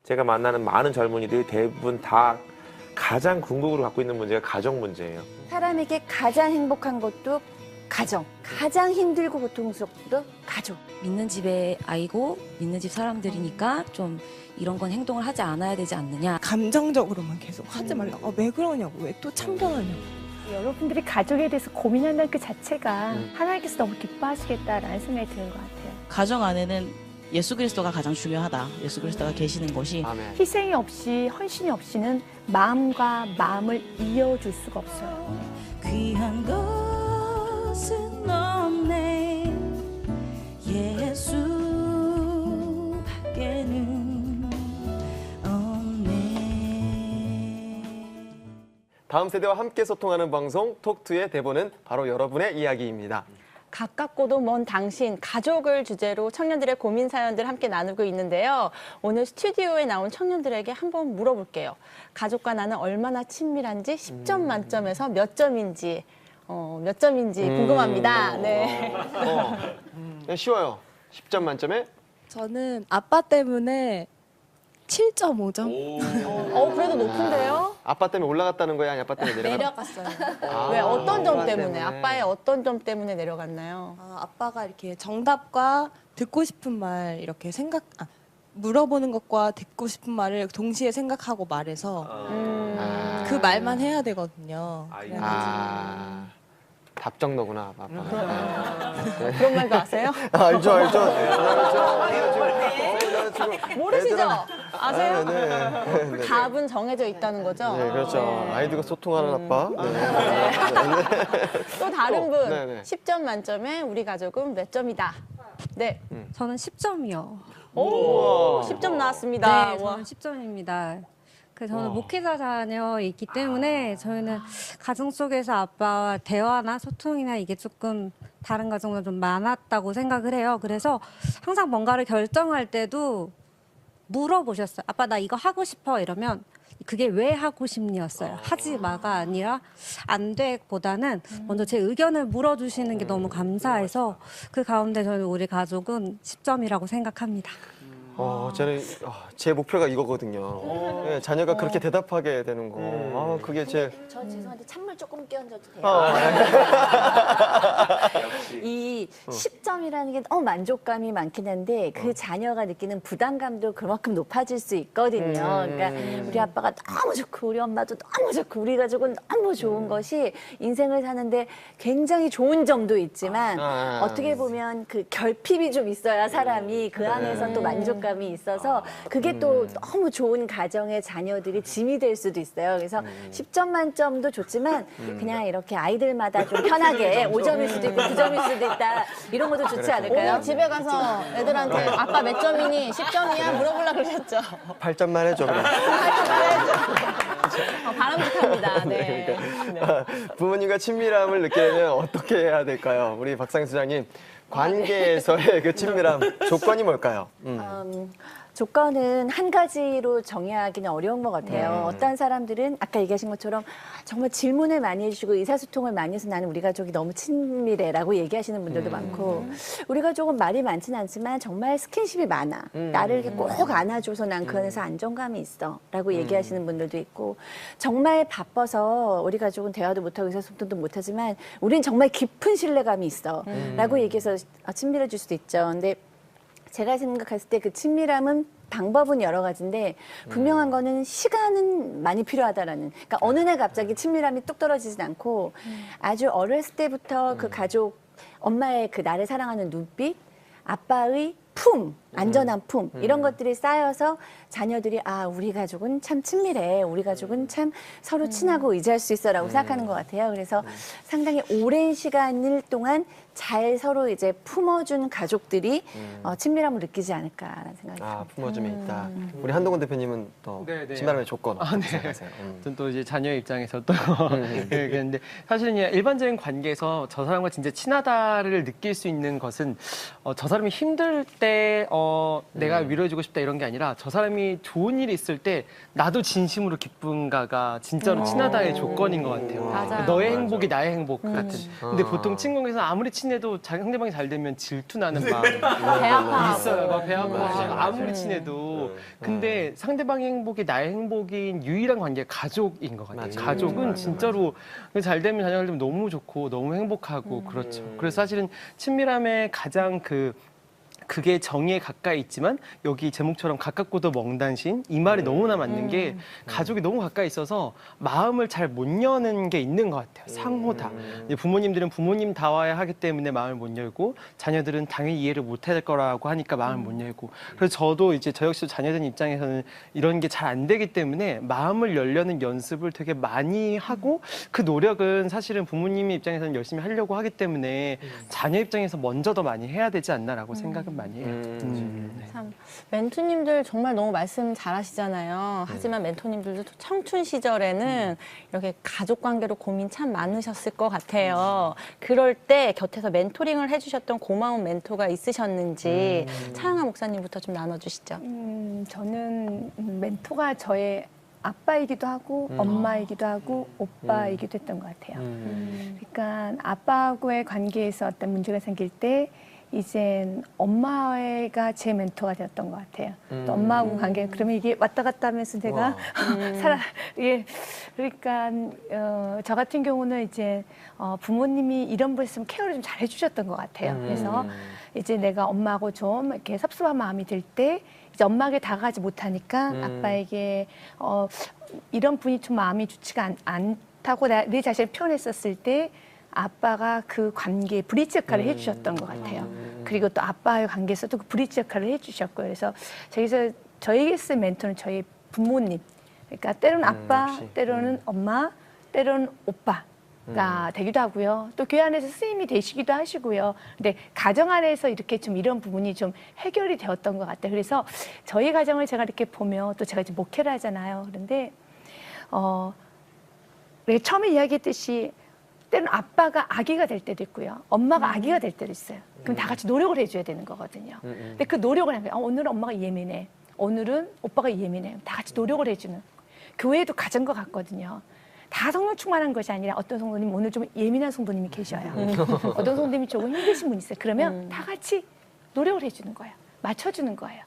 제가 만나는 많은 젊은이들이 대부분 다 가장 궁극으로 갖고 있는 문제가 가정 문제예요. 사람에게 가장 행복한 것도 가정, 가장 힘들고 고통스럽도 가족. 믿는 집의 아이고 믿는 집 사람들이니까 좀 이런 건 행동을 하지 않아야 되지 않느냐. 감정적으로만 계속 하지 말라고. 왜 그러냐고. 왜 또 참견하냐고. 여러분들이 가족에 대해서 고민한다는 그 자체가 하나님께서 너무 기뻐하시겠다라는 생각이 드는 것 같아요. 가정 안에는 예수 그리스도가 가장 중요하다. 예수 그리스도가 계시는 것이 아멘. 희생이 없이 헌신이 없이는 마음과 마음을 이어줄 수가 없어요. 귀한 것은 없네 예수밖에는 없네. 다음 세대와 함께 소통하는 방송 톡투의 대본은 바로 여러분의 이야기입니다. 가깝고도 먼 당신, 가족을 주제로 청년들의 고민 사연들 함께 나누고 있는데요. 오늘 스튜디오에 나온 청년들에게 한번 물어볼게요. 가족과 나는 얼마나 친밀한지 10점 만점에서 몇 점인지 궁금합니다. 네. 쉬워요. 10점 만점에 저는 아빠 때문에 7.5점? 그래도 높은데요? 아빠 때문에 올라갔다는 거야? 아니 아빠 때문에 내려갔어요. 왜 어떤 점 아빠 때문에? 아빠의 어떤 점 때문에 내려갔나요? 아빠가 이렇게 정답과 듣고 싶은 말 이렇게 물어보는 것과 듣고 싶은 말을 동시에 생각하고 말해서 그 말만 해야 되거든요. 아, 답정너구나 아빠가. 그런 말도 아세요? 알죠. 모르시죠? 아세요? 네. 답은 정해져 있다는 거죠? 네, 그렇죠. 아이들과 소통하는 아빠. 또 다른 분, 네네. 10점 만점에 우리 가족은 몇 점이다? 네. 저는 10점이요. 오, 10점 나왔습니다. 네, 와. 저는 10점입니다. 저는 목회자 자녀이기 때문에 저희는 가정 속에서 아빠와 대화나 소통이나 이게 조금 다른 가정보다 좀 많았다고 생각을 해요. 그래서 항상 뭔가를 결정할 때도 물어보셨어요. 아빠 나 이거 하고 싶어 이러면 그게 왜 하고 싶니였어요. 하지 마가 아니라 안 돼보다는 먼저 제 의견을 물어주시는 게 너무 감사해서 그 가운데 저는 우리 가족은 10점이라고 생각합니다. 저는 제 목표가 이거거든요. 네, 자녀가 그렇게 대답하게 되는 거. 그게 제. 저 죄송한데 찬물 조금 끼얹어도 돼요? 이 10점이라는 게 너무 만족감이 많긴 한데 그 자녀가 느끼는 부담감도 그만큼 높아질 수 있거든요. 그러니까 우리 아빠가 너무 좋고 우리 엄마도 너무 좋고 우리 가족은 너무 좋은 것이 인생을 사는데 굉장히 좋은 점도 있지만 어떻게 보면 그 결핍이 좀 있어야 사람이 그 안에서 또 만족감이 있어서 그게 또 너무 좋은 가정의 자녀들이 짐이 될 수도 있어요. 그래서 10점 만점도 좋지만 그냥 이렇게 아이들마다 좀 편하게 5점일 수도 있고 9점일 수도 있다. 이런 것도 좋지 않을까요? 오늘 집에 가서 애들한테 아빠 몇 점이니? 10점이야? 물어보려고 그러셨죠? 8점만 해줘. 그럼. 바람직합니다. 네. 부모님과 친밀함을 느끼려면 어떻게 해야 될까요? 우리 박상희 소장님, 관계에서의 그 친밀함 조건이 뭘까요? 조건은 한 가지로 정의하기는 어려운 것 같아요. 어떤 사람들은 아까 얘기하신 것처럼 정말 질문을 많이 해주시고 의사소통을 많이 해서 나는 우리 가족이 너무 친밀해라고 얘기하시는 분들도 많고 우리 가족은 말이 많지는 않지만 정말 스킨십이 많아. 나를 이렇게 꼭 안아줘서 난 그 안에서 안정감이 있어 라고 얘기하시는 분들도 있고 정말 바빠서 우리 가족은 대화도 못하고 의사소통도 못하지만 우린 정말 깊은 신뢰감이 있어 라고 얘기해서 친밀해질 수도 있죠. 근데 제가 생각했을 때 그 친밀함은 방법은 여러 가지인데 분명한 거는 시간은 많이 필요하다라는. 그러니까 어느 날 갑자기 친밀함이 뚝 떨어지진 않고 아주 어렸을 때부터 그 가족, 엄마의 그 나를 사랑하는 눈빛, 아빠의 품, 안전한 품 이런 것들이 쌓여서 자녀들이 우리 가족은 참 친밀해. 우리 가족은 참 서로 친하고 의지할 수 있어라고 생각하는 것 같아요. 그래서 상당히 오랜 시간을 동안 잘 서로 이제 품어준 가족들이 친밀함을 느끼지 않을까라는 생각이 듭니다. 품어줌이 있다. 우리 한동훈 대표님은 또 친밀함의 조건 어떻게 생각하세요? 저는 또 이제 자녀의 입장에서 또 그런데 사실은 일반적인 관계에서 저 사람과 진짜 친하다를 느낄 수 있는 것은 저 사람이 힘들 때 내가 위로해주고 싶다 이런 게 아니라 저 사람이 좋은 일이 있을 때 나도 진심으로 기쁜가가 진짜로 친하다의 조건인 것 같아요. 맞아요. 너의 행복이 나의 행복 같은. 근데 어. 보통 친구에서 아무리 친해도 상대방이 잘 되면 질투나는 마음 배 아파하고. 있어요. 막 배 아파하고 맞아요. 아무리 친해도. 근데 상대방의 행복이 나의 행복인 유일한 관계가 가족인 것 같아요. 맞아요. 가족은 진짜로 잘 되면 자녀가 되면 너무 좋고 너무 행복하고 그렇죠. 그래서 사실은 친밀함의 가장 그게 정의에 가까이 있지만 여기 제목처럼 가깝고도 멍단신 이 말이 너무나 맞는 게 가족이 너무 가까이 있어서 마음을 잘 못 여는 게 있는 것 같아요. 상호다. 이제 부모님들은 부모님 다와야 하기 때문에 마음을 못 열고 자녀들은 당연히 이해를 못 할 거라고 하니까 마음을 못 열고 그래서 저도 이제 저 역시 자녀들 입장에서는 이런 게 잘 안 되기 때문에 마음을 열려는 연습을 되게 많이 하고 그 노력은 사실은 부모님의 입장에서는 열심히 하려고 하기 때문에 자녀 입장에서 먼저 더 많이 해야 되지 않나라고 생각은 많이 해요. 네. 참 멘토님들 정말 너무 말씀 잘하시잖아요. 하지만 멘토님들도 청춘 시절에는 이렇게 가족 관계로 고민 참 많으셨을 것 같아요. 그럴 때 곁에서 멘토링을 해주셨던 고마운 멘토가 있으셨는지 차영아 목사님부터 좀 나눠주시죠. 저는 멘토가 저의 아빠이기도 하고 엄마이기도 하고 오빠이기도 했던 것 같아요. 그러니까 아빠하고의 관계에서 어떤 문제가 생길 때 이젠 엄마가 제 멘토가 되었던 것 같아요. 또 엄마하고 관계 그러면 이게 왔다 갔다 하면서 내가 예, 그러니까 저 같은 경우는 이제 부모님이 이런 분 있으면 케어를 좀 잘 해주셨던 것 같아요. 그래서 이제 내가 엄마하고 좀 이렇게 섭섭한 마음이 들 때 이제 엄마에게 다가가지 못하니까 아빠에게 이런 분이 좀 마음이 좋지가 않다고 내 자신을 표현했었을 때. 아빠가 그 관계에 브릿지 역할을 해주셨던 것 같아요. 그리고 또 아빠의 관계에서도 그 브릿지 역할을 해주셨고 그래서 저에게 쓴 멘토는 저희 부모님. 그러니까 때로는 아빠, 때로는 엄마, 때로는 오빠가 되기도 하고요. 또 교회 안에서 스님이 되시기도 하시고요. 근데 가정 안에서 이렇게 좀 이런 부분이 좀 해결이 되었던 것 같아요. 그래서 저희 가정을 제가 이렇게 보면 또 제가 이제 목회를 하잖아요. 그런데 내가 처음에 이야기했듯이 때는 아빠가 아기가 될 때도 있고요. 엄마가 아기가 될 때도 있어요. 그럼 다 같이 노력을 해줘야 되는 거거든요. 근데 그 노력을 하는 거예요. 오늘은 엄마가 예민해. 오늘은 오빠가 예민해. 다 같이 노력을 해주는. 교회도 가정과 같거든요. 다 성령 충만한 것이 아니라 어떤 성도님 오늘 좀 예민한 성도님이 계셔요. 어떤 성도님이 조금 힘드신 분이 있어요. 그러면 다 같이 노력을 해주는 거예요. 맞춰주는 거예요.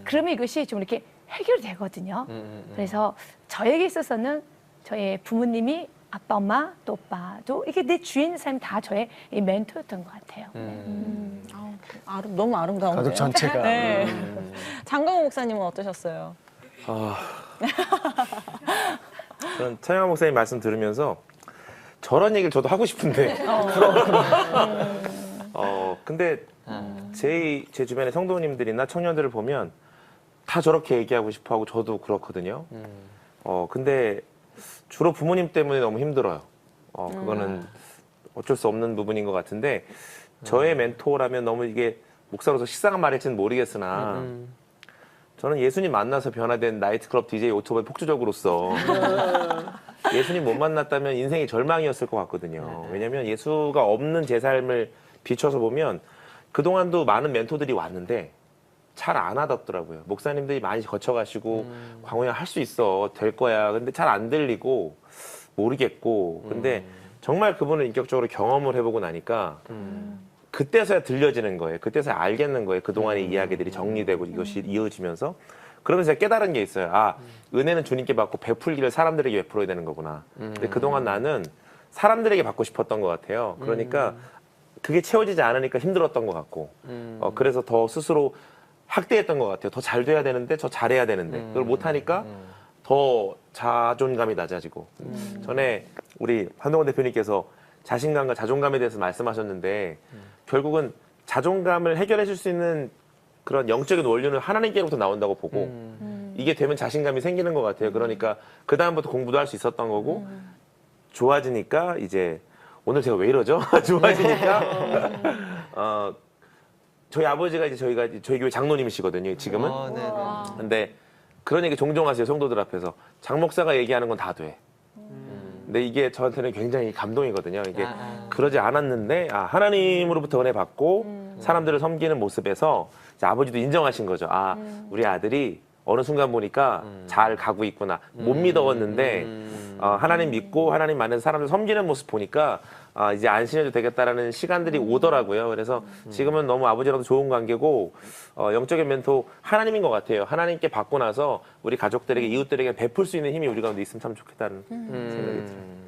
그러면 이것이 좀 이렇게 해결이 되거든요. 그래서 저에게 있어서는 저의 부모님이 아빠, 엄마, 또 오빠도 이게 내 주위에 있는 사람이 다 저의 이 멘토였던 것 같아요. 너무 아름다운데요. 가족 전체가. 네. 장강호 목사님은 어떠셨어요? 저는 차영아 목사님 말씀 들으면서 저런 얘기를 저도 하고 싶은데. 근데 제 주변의 성도님들이나 청년들을 보면 다 저렇게 얘기하고 싶어 하고 저도 그렇거든요. 근데 주로 부모님 때문에 너무 힘들어요. 그거는 어쩔 수 없는 부분인 것 같은데 저의 멘토라면 너무 이게 목사로서 식상한 말일지는 모르겠으나 저는 예수님 만나서 변화된 나이트클럽 DJ 오토바이 폭주적으로서 예수님 못 만났다면 인생이 절망이었을 것 같거든요. 왜냐하면 예수가 없는 제 삶을 비춰서 보면 그동안도 많은 멘토들이 왔는데 잘 안 하더라고요. 목사님들이 많이 거쳐가시고 광호야 할 수 있어 될 거야. 근데 잘 안 들리고 모르겠고 근데 정말 그분을 인격적으로 경험을 해보고 나니까 그때서야 들려지는 거예요. 그때서야 알겠는 거예요. 그동안의 이야기들이 정리되고 이것이 이어지면서 그러면서 제가 깨달은 게 있어요. 은혜는 주님께 받고 베풀기를 사람들에게 베풀어야 되는 거구나. 근데 그동안 나는 사람들에게 받고 싶었던 것 같아요. 그러니까 그게 채워지지 않으니까 힘들었던 것 같고 그래서 더 스스로 학대했던 것 같아요. 더 잘 돼야 되는데 더 잘해야 되는데 그걸 못하니까 더 자존감이 낮아지고 전에 우리 한동원 대표님께서 자신감과 자존감에 대해서 말씀하셨는데 결국은 자존감을 해결해 줄 수 있는 그런 영적인 원료는 하나님께로부터 나온다고 보고 이게 되면 자신감이 생기는 것 같아요. 그러니까 그 다음부터 공부도 할 수 있었던 거고 좋아지니까 이제 오늘 제가 왜 이러죠? 좋아지니까 저희 아버지가 이제 저희 교회 장로님이시거든요. 지금은. 근데 그런 얘기 종종 하세요. 성도들 앞에서. 장 목사가 얘기하는 건 다 돼. 근데 이게 저한테는 굉장히 감동이거든요. 이게 그러지 않았는데 하나님으로부터 은혜 받고 사람들을 섬기는 모습에서 이제 아버지도 인정하신 거죠. 아, 우리 아들이 어느 순간 보니까 잘 가고 있구나. 못 믿었는데 하나님 믿고 하나님 만나서 사람들 섬기는 모습 보니까 이제 안심해도 되겠다라는 시간들이 오더라고요. 그래서 지금은 너무 아버지랑도 좋은 관계고 영적인 멘토 하나님인 것 같아요. 하나님께 받고 나서 우리 가족들에게 이웃들에게 베풀 수 있는 힘이 우리 가운데 있으면 참 좋겠다는 생각이 들어요.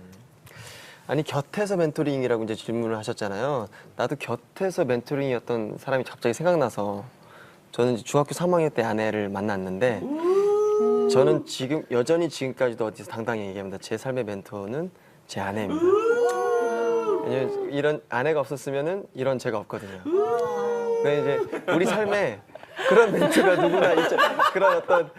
아니 곁에서 멘토링이라고 이제 질문을 하셨잖아요. 나도 곁에서 멘토링이었던 사람이 갑자기 생각나서 저는 이제 중학교 3학년 때 아내를 만났는데 저는 지금 여전히 지금까지도 어디서 당당히 얘기합니다. 제 삶의 멘토는 제 아내입니다. 왜냐면 이런 아내가 없었으면은 이런 제가 없거든요. 그러니까 이제 우리 삶에 그런 멘트가 누구나 있죠. 그런 어떤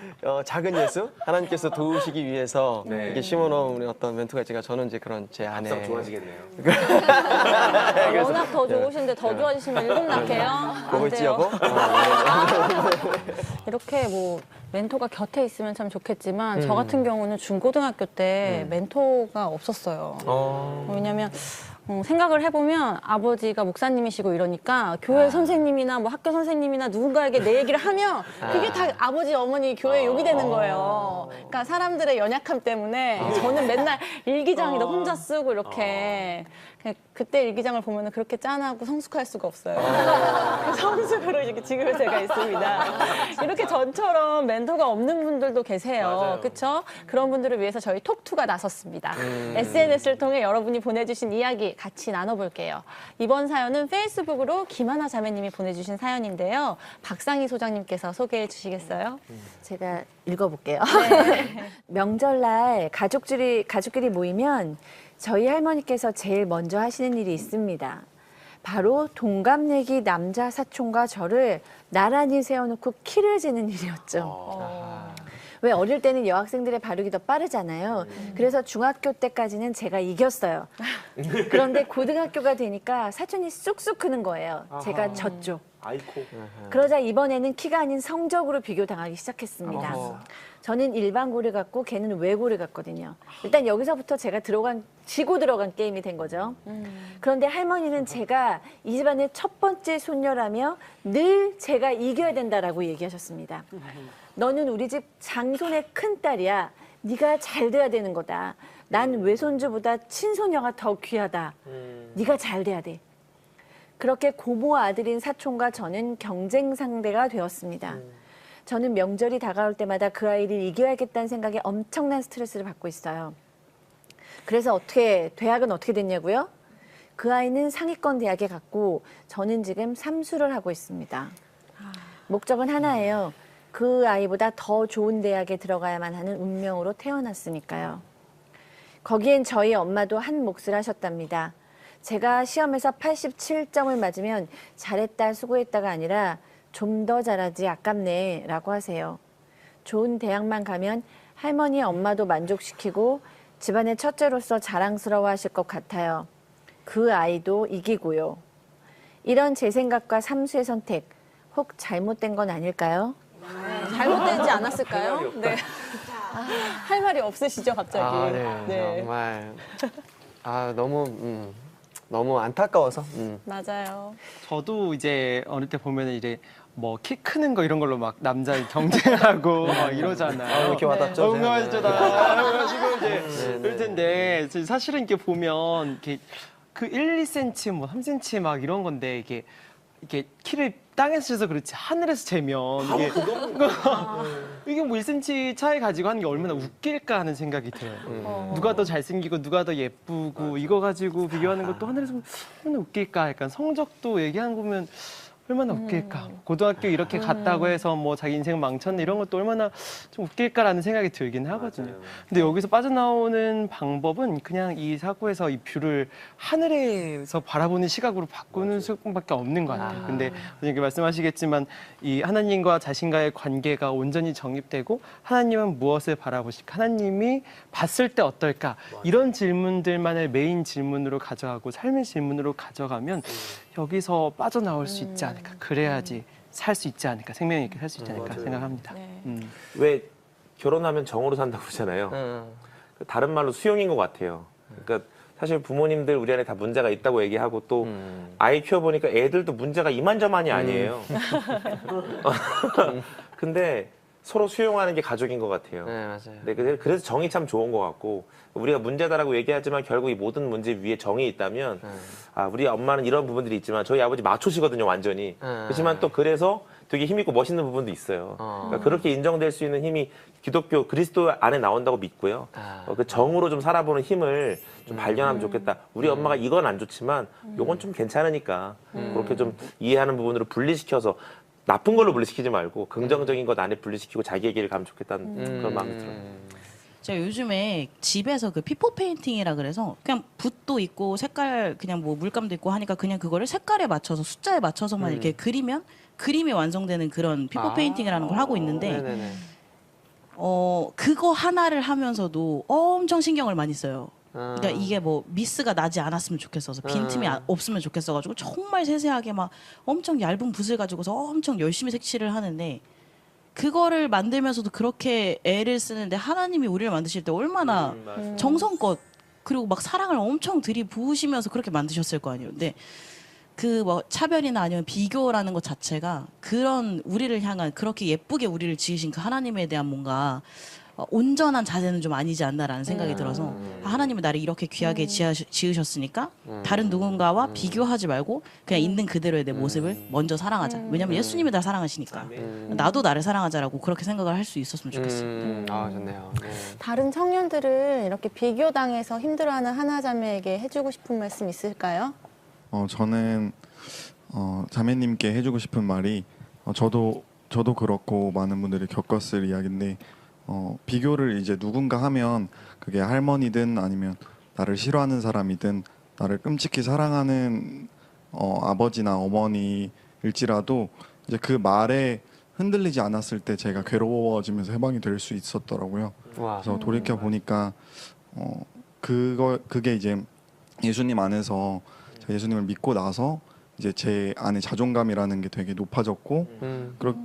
작은 예수 하나님께서 도우시기 위해서 이게 심어놓은 어떤 멘트가 있지만 저는 이제 그런 제 아내. 합성 좋아지겠네요. 워낙 더 좋으신데 더 좋아지시면 일곱 낳게요. 보고 있지 여보? 이렇게 뭐 멘토가 곁에 있으면 참 좋겠지만 저 같은 경우는 중고등학교 때 멘토가 없었어요. 왜냐면 생각을 해보면 아버지가 목사님이시고 이러니까 교회 선생님이나 뭐 학교 선생님이나 누군가에게 내 얘기를 하면 그게 다 아버지 어머니 교회 욕이 되는 거예요. 그러니까 사람들의 연약함 때문에 저는 맨날 일기장이다 혼자 쓰고 이렇게 그때 일기장을 보면 그렇게 짠하고 성숙할 수가 없어요. 성숙으로 이렇게 지금의 제가 있습니다. 이렇게 전처럼 멘토가 없는 분들도 계세요. 그렇죠? 그런 분들을 위해서 저희 톡투가 나섰습니다. SNS를 통해 여러분이 보내주신 이야기 같이 나눠볼게요. 이번 사연은 페이스북으로 김하나 자매님이 보내주신 사연인데요. 박상희 소장님께서 소개해 주시겠어요? 제가 읽어볼게요. 명절날 가족끼리 모이면 저희 할머니께서 제일 먼저 하시는 일이 있습니다. 바로 동갑내기 남자 사촌과 저를 나란히 세워놓고 키를 재는 일이었죠. 왜 어릴 때는 여학생들의 발육이 더 빠르잖아요. 그래서 중학교 때까지는 제가 이겼어요. 그런데 고등학교가 되니까 사촌이 쑥쑥 크는 거예요. 제가 졌죠. 아이코. 그러자 이번에는 키가 아닌 성적으로 비교당하기 시작했습니다. 저는 일반고를 갔고 걔는 외고를 갔거든요. 일단 여기서부터 제가 지고 들어간 게임이 된 거죠. 그런데 할머니는 제가 이 집안의 첫 번째 손녀라며 늘 제가 이겨야 된다라고 얘기하셨습니다. 너는 우리 집 장손의 큰딸이야. 네가 잘 돼야 되는 거다. 난 외손주보다 친손녀가 더 귀하다. 네가 잘 돼야 돼. 그렇게 고모 아들인 사촌과 저는 경쟁 상대가 되었습니다. 저는 명절이 다가올 때마다 그 아이를 이겨야겠다는 생각에 엄청난 스트레스를 받고 있어요. 그래서 대학은 어떻게 됐냐고요? 그 아이는 상위권 대학에 갔고 저는 지금 삼수를 하고 있습니다. 목적은 하나예요. 그 아이보다 더 좋은 대학에 들어가야만 하는 운명으로 태어났으니까요. 거기엔 저희 엄마도 한 몫을 하셨답니다. 제가 시험에서 87점을 맞으면 잘했다, 수고했다가 아니라 좀 더 잘하지 아깝네 라고 하세요. 좋은 대학만 가면 할머니, 엄마도 만족시키고 집안의 첫째로서 자랑스러워 하실 것 같아요. 그 아이도 이기고요. 이런 제 생각과 삼수의 선택, 혹 잘못된 건 아닐까요? 잘못되지 않았을까요? 네. 할 말이 없으시죠, 갑자기? 네. 정말 너무 안타까워서. 맞아요. 저도 이제 어릴 때 보면은 이제 뭐 키 크는 거 이런 걸로 막 남자 경쟁하고 막 이러잖아요. 이렇게 와닿죠. 맞죠. 그래가지고 이제 그럴 텐데 사실은 이렇게 보면 이렇게 그 1, 2cm, 뭐 3cm 막 이런 건데 이게 키를 땅에서 재서 그렇지 하늘에서 재면 이게 뭐 1cm 차이 가지고 하는 게 얼마나 웃길까 하는 생각이 들어요. 누가 더 잘생기고 누가 더 예쁘고 이거 가지고 비교하는 것도 하늘에서 보면 얼마나 웃길까. 약간 성적도 얘기하는 거 보면 얼마나 웃길까. 고등학교 이렇게 갔다고 해서 뭐 자기 인생 망쳤네 이런 것도 얼마나 좀 웃길까라는 생각이 들긴 하거든요. 맞아요. 근데 여기서 빠져나오는 방법은 그냥 이 사고에서 이 뷰를 하늘에서 바라보는 시각으로 바꾸는 수밖에 없는 것 같아요. 근데 선생님께 말씀하시겠지만 이 하나님과 자신과의 관계가 온전히 정립되고 하나님은 무엇을 바라보실까? 하나님이 봤을 때 어떨까? 이런 질문들만을 메인 질문으로 가져가고 삶의 질문으로 가져가면 여기서 빠져나올 수 있지 않을까. 그래야지 살 수 있지 않을까. 생명 있게 살 수 있지 않을까 생각합니다. 왜 결혼하면 정으로 산다고 그러잖아요. 다른 말로 수용인 것 같아요. 그러니까 사실 부모님들 우리 안에 다 문제가 있다고 얘기하고 또 아이 키워보니까 애들도 문제가 이만저만이 아니에요. 근데 서로 수용하는 게 가족인 것 같아요. 네, 맞아요. 네, 그래서 정이 참 좋은 것 같고 우리가 문제다라고 얘기하지만 결국 이 모든 문제 위에 정이 있다면 아, 우리 엄마는 이런 부분들이 있지만 저희 아버지 마초시거든요, 완전히. 그렇지만 또 그래서 되게 힘있고 멋있는 부분도 있어요. 그러니까 그렇게 인정될 수 있는 힘이 기독교 그리스도 안에 나온다고 믿고요. 그 정으로 좀 살아보는 힘을 좀 발견하면 좋겠다. 우리 엄마가 이건 안 좋지만 이건 좀 괜찮으니까 그렇게 좀 이해하는 부분으로 분리시켜서 나쁜 걸로 분리시키지 말고 긍정적인 것 안에 분리시키고 자기의 길을 가면 좋겠다는 그런 마음이 들어요. 제가 요즘에 집에서 그 피포 페인팅이라 그래서 그냥 붓도 있고 색깔 그냥 뭐 물감도 있고 하니까 그냥 그거를 색깔에 맞춰서 숫자에 맞춰서만 이렇게 그리면 그림이 완성되는 그런 피포 페인팅이라는 걸 하고 있는데 네네네. 그거 하나를 하면서도 엄청 신경을 많이 써요. 그러니까 이게 뭐 미스가 나지 않았으면 좋겠어서 빈틈이 없으면 좋겠어가지고 정말 세세하게 막 엄청 얇은 붓을 가지고서 엄청 열심히 색칠을 하는데 그거를 만들면서도 그렇게 애를 쓰는데 하나님이 우리를 만드실 때 얼마나 정성껏 그리고 막 사랑을 엄청 들이부으시면서 그렇게 만드셨을 거 아니에요. 근데 그 뭐 차별이나 아니면 비교라는 것 자체가 그런 우리를 향한 그렇게 예쁘게 우리를 지으신 그 하나님에 대한 뭔가 온전한 자세는 좀 아니지 않나라는 생각이 들어서 하나님은 나를 이렇게 귀하게 지으셨으니까 다른 누군가와 비교하지 말고 그냥 있는 그대로의 내 모습을 먼저 사랑하자. 왜냐면 예수님이 날 사랑하시니까 나도 나를 사랑하자라고 그렇게 생각을 할 수 있었으면 좋겠어요. 아, 좋네요. 네. 다른 청년들은 이렇게 비교당해서 힘들어하는 하나자매에게 해주고 싶은 말씀 있을까요? 저는 자매님께 해주고 싶은 말이 저도 그렇고 많은 분들이 겪었을 이야기인데 비교를 이제 누군가 하면 그게 할머니든 아니면 나를 싫어하는 사람이든 나를 끔찍히 사랑하는 아버지나 어머니일지라도 이제 그 말에 흔들리지 않았을 때 제가 괴로워지면서 해방이 될 수 있었더라고요. 와. 그래서 돌이켜 보니까 그게 이제 예수님 안에서 제가 예수님을 믿고 나서 이제 제 안에 자존감이라는 게 되게 높아졌고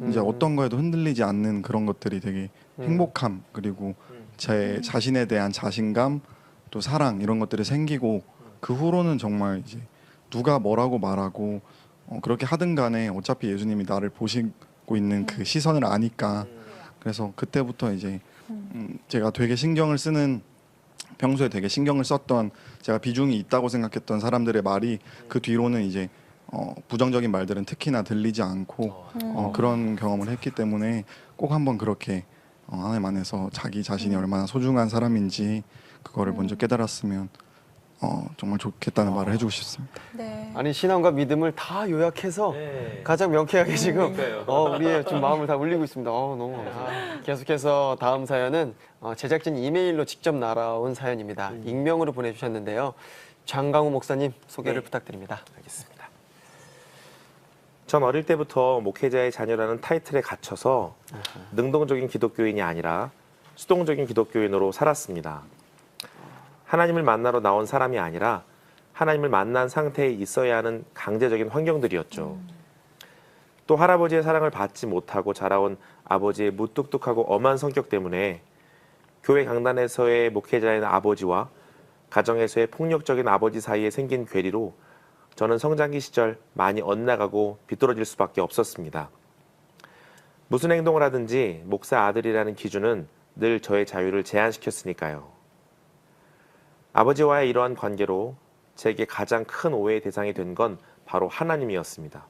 이제 어떤 거에도 흔들리지 않는 그런 것들이 되게 행복함 그리고 제 자신에 대한 자신감 또 사랑 이런 것들이 생기고 그 후로는 정말 이제 누가 뭐라고 말하고 그렇게 하든 간에 어차피 예수님이 나를 보시고 있는 그 시선을 아니까 그래서 그때부터 이제 제가 되게 신경을 쓰는 평소에 되게 신경을 썼던 제가 비중이 있다고 생각했던 사람들의 말이 그 뒤로는 이제 부정적인 말들은 특히나 들리지 않고 그런 경험을 했기 때문에 꼭 한번 그렇게 하나님 안에서 자기 자신이 얼마나 소중한 사람인지 그거를 먼저 깨달았으면 정말 좋겠다는 말을 해주고 싶습니다. 네. 아니 신앙과 믿음을 다 요약해서 가장 명쾌하게 지금 우리의 좀 마음을 다 울리고 있습니다. 너무 감사합니다. 계속해서 다음 사연은 제작진 이메일로 직접 날아온 사연입니다. 익명으로 보내주셨는데요. 장강우 목사님 소개를 부탁드립니다. 알겠습니다. 전 어릴 때부터 목회자의 자녀라는 타이틀에 갇혀서 능동적인 기독교인이 아니라 수동적인 기독교인으로 살았습니다. 하나님을 만나러 나온 사람이 아니라 하나님을 만난 상태에 있어야 하는 강제적인 환경들이었죠. 또 할아버지의 사랑을 받지 못하고 자라온 아버지의 무뚝뚝하고 엄한 성격 때문에 교회 강단에서의 목회자인 아버지와 가정에서의 폭력적인 아버지 사이에 생긴 괴리로 저는 성장기 시절 많이 엇나가고 비뚤어질 수밖에 없었습니다. 무슨 행동을 하든지 목사 아들이라는 기준은 늘 저의 자유를 제한시켰으니까요. 아버지와의 이러한 관계로 제게 가장 큰 오해의 대상이 된 건 바로 하나님이었습니다.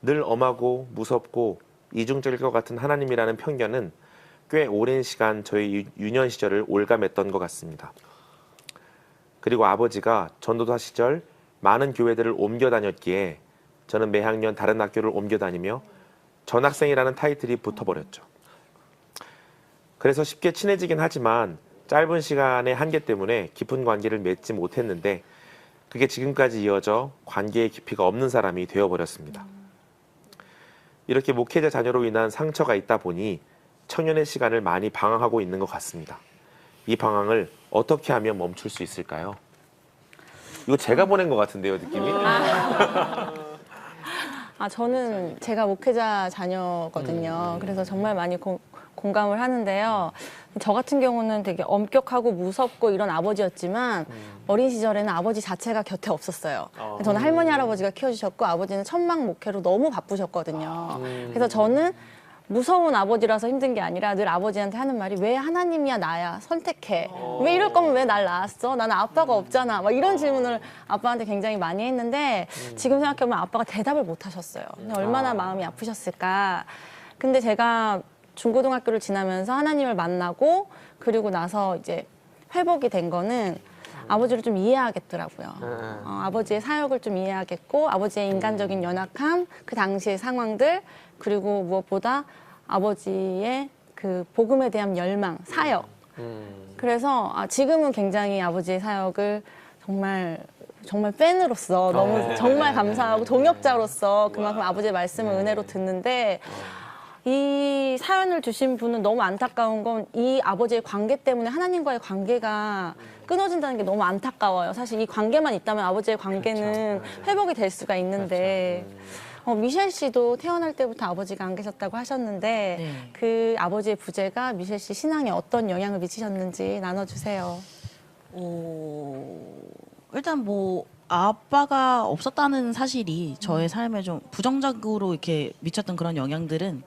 늘 엄하고 무섭고 이중적일 것 같은 하나님이라는 편견은 꽤 오랜 시간 저의 유년 시절을 올감했던 것 같습니다. 그리고 아버지가 전도사 시절 많은 교회들을 옮겨 다녔기에 저는 매학년 다른 학교를 옮겨 다니며 전학생이라는 타이틀이 붙어버렸죠. 그래서 쉽게 친해지긴 하지만 짧은 시간의 한계 때문에 깊은 관계를 맺지 못했는데 그게 지금까지 이어져 관계의 깊이가 없는 사람이 되어버렸습니다. 이렇게 목회자 자녀로 인한 상처가 있다 보니 청년의 시간을 많이 방황하고 있는 것 같습니다. 이 방황을 어떻게 하면 멈출 수 있을까요? 이거 제가 보낸 것 같은데요, 느낌이? 저는 제가 목회자 자녀거든요. 그래서 정말 많이 공감을 하는데요. 저 같은 경우는 되게 엄격하고 무섭고 이런 아버지였지만 어린 시절에는 아버지 자체가 곁에 없었어요. 저는 할머니, 할아버지가 키워주셨고 아버지는 천막 목회로 너무 바쁘셨거든요. 그래서 저는 무서운 아버지라서 힘든 게 아니라 늘 아버지한테 하는 말이 왜 하나님이야 나야 선택해. 왜 이럴 거면 왜 날 낳았어? 나는 아빠가 없잖아. 막 이런 질문을 아빠한테 굉장히 많이 했는데 지금 생각해보면 아빠가 대답을 못 하셨어요. 근데 얼마나 마음이 아프셨을까. 근데 제가 중고등학교를 지나면서 하나님을 만나고 그리고 나서 이제 회복이 된 거는 아버지를 좀 이해하겠더라고요. 아버지의 사역을 좀 이해하겠고 아버지의 인간적인 연약함, 그 당시의 상황들 그리고 무엇보다 아버지의 그 복음에 대한 열망, 사역. 그래서 지금은 굉장히 아버지의 사역을 정말 팬으로서 너무 정말 감사하고 동역자로서 그만큼 아버지의 말씀을 은혜로 듣는데 이 사연을 주신 분은 너무 안타까운 건 이 아버지의 관계 때문에 하나님과의 관계가 끊어진다는 게 너무 안타까워요. 사실 이 관계만 있다면 아버지의 관계는 회복이 될 수가 있는데 미셸 씨도 태어날 때부터 아버지가 안 계셨다고 하셨는데 그 아버지의 부재가 미셸 씨 신앙에 어떤 영향을 미치셨는지 나눠주세요. 일단 뭐 아빠가 없었다는 사실이 저의 삶에 좀 부정적으로 이렇게 미쳤던 그런 영향들은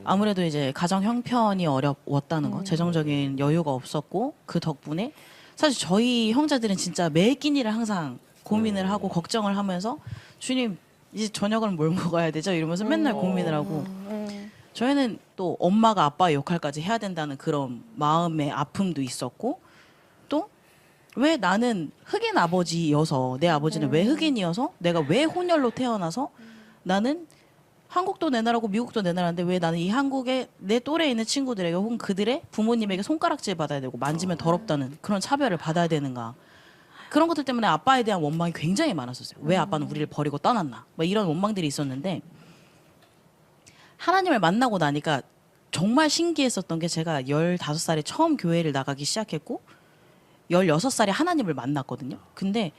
아무래도 이제 가정 형편이 어려웠다는 거, 재정적인 여유가 없었고 그 덕분에 사실 저희 형제들은 진짜 매 끼니를 항상 고민을 하고 걱정을 하면서 주님 이제 저녁을 뭘 먹어야 되죠? 이러면서 맨날 고민을 하고 저희는 또 엄마가 아빠의 역할까지 해야 된다는 그런 마음의 아픔도 있었고 또 왜 나는 흑인 아버지여서 내 아버지는 왜 흑인이어서 내가 왜 혼혈로 태어나서 나는 한국도 내 나라고 미국도 내 나라인데 왜 나는 이 한국에 내 또래에 있는 친구들에게 혹은 그들의 부모님에게 손가락질 받아야 되고 만지면 더럽다는 그런 차별을 받아야 되는가. 그런 것들 때문에 아빠에 대한 원망이 굉장히 많았었어요. 왜 아빠는 우리를 버리고 떠났나. 뭐 이런 원망들이 있었는데 하나님을 만나고 나니까 정말 신기했었던 게 제가 15살에 처음 교회를 나가기 시작했고 16살에 하나님을 만났거든요. 근데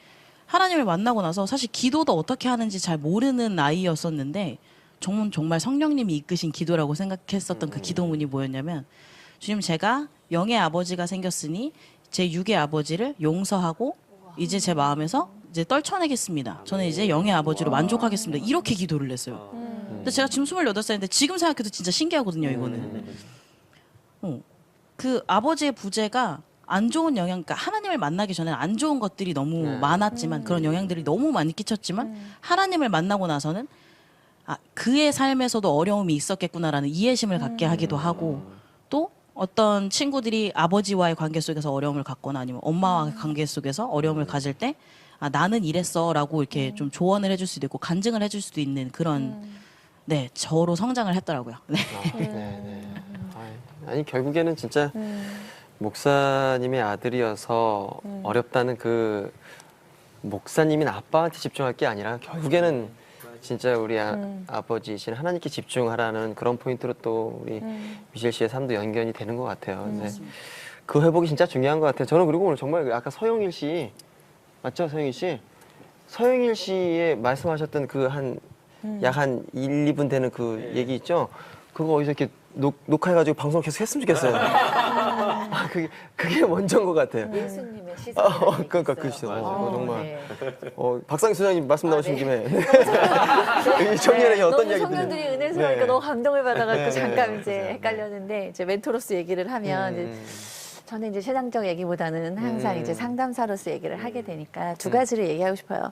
하나님을 만나고 나서 사실 기도도 어떻게 하는지 잘 모르는 아이였었는데 정말 성령님이 이끄신 기도라고 생각했었던 그 기도문이 뭐였냐면 주님 제가 영의 아버지가 생겼으니 제 육의 아버지를 용서하고 이제 제 마음에서 이제 떨쳐내겠습니다. 저는 이제 영의 아버지로 만족하겠습니다. 이렇게 기도를 했어요. 근데 제가 지금 28살인데 지금 생각해도 진짜 신기하거든요. 이거는. 그 아버지의 부재가 안 좋은 영향, 그러니까 하나님을 만나기 전에는 안 좋은 것들이 너무 많았지만 그런 영향들이 너무 많이 끼쳤지만 하나님을 만나고 나서는 그의 삶에서도 어려움이 있었겠구나라는 이해심을 갖게 하기도 하고 또 어떤 친구들이 아버지와의 관계 속에서 어려움을 갖거나 아니면 엄마와의 관계 속에서 어려움을 가질 때 나는 이랬어라고 이렇게 좀 조언을 해줄 수도 있고 간증을 해줄 수도 있는 그런 네 저로 성장을 했더라고요. 네. 아니 결국에는 진짜 목사님의 아들이어서 어렵다는 그 목사님인 아빠한테 집중할 게 아니라 결국에는 진짜 우리 아버지이신 하나님께 집중하라는 그런 포인트로 또 우리 미셸 씨의 삶도 연결이 되는 것 같아요. 네. 그 회복이 진짜 중요한 것 같아요. 저는 그리고 오늘 정말 아까 서영일 씨 맞죠? 서영일 씨? 서영일 씨의 말씀하셨던 그 약 한 1, 2분 되는 그 얘기 있죠? 그거 어디서 이렇게 녹화해가지고 방송 계속 했으면 좋겠어요. 그게 먼저인 것 같아요. 예수님의 시선. 그러니까 그 시선. 정말. 네. 박상희 소장님 말씀 나오신 김에 청년에게 어떤 이야기들? 청년들이 은혜스러우니까 너무 감동을 받아가지고 잠깐 이제 헷갈렸는데 이제 멘토로서 얘기를 하면 이제 저는 이제 세상적 얘기보다는 항상 이제 상담사로서 얘기를 하게 되니까 두 가지를 얘기하고 싶어요.